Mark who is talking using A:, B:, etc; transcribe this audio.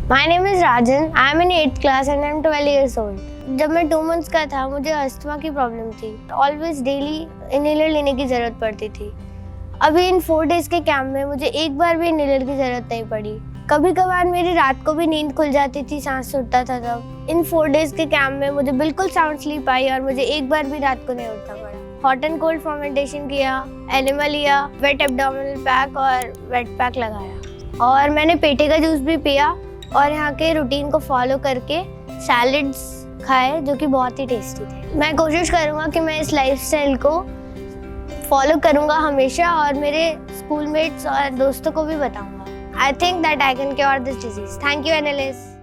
A: My name is Rajan. I am in 8th class and I am 12 years old. जब मैं 2 months का था मुझे अस्थमा की प्रॉब्लम थी। ऑलवेज डेली इनहेलर लेने की ज़रूरत पड़ती थी। अभी इन 4 days के कैंप में मुझे एक बार भी इनहेलर की ज़रूरत नहीं पड़ी। कभी कभार मेरी रात को भी नींद खुल जाती थी, सांस छूटता था तब। इन 4 days के कैंप में मुझे बिल्कुल साउंड स्लीप आई और मुझे एक बार भी रात को नहीं उठना पड़ा। हॉट एंड कोल्ड फर्मेंटेशन किया, एनिमा लिया, वेट एब्डोमिनल पैक और वेट पैक लगाया और मैंने पेठे का जूस भी पिया और यहाँ के रूटीन को फॉलो करके सैलड्स खाए जो कि बहुत ही टेस्टी थे। मैं कोशिश करूँगा कि मैं इस लाइफस्टाइल को फॉलो करूँगा हमेशा और मेरे स्कूलमेट्स और दोस्तों को भी बताऊँगा। I think that I can cure this disease. Thank you analyst.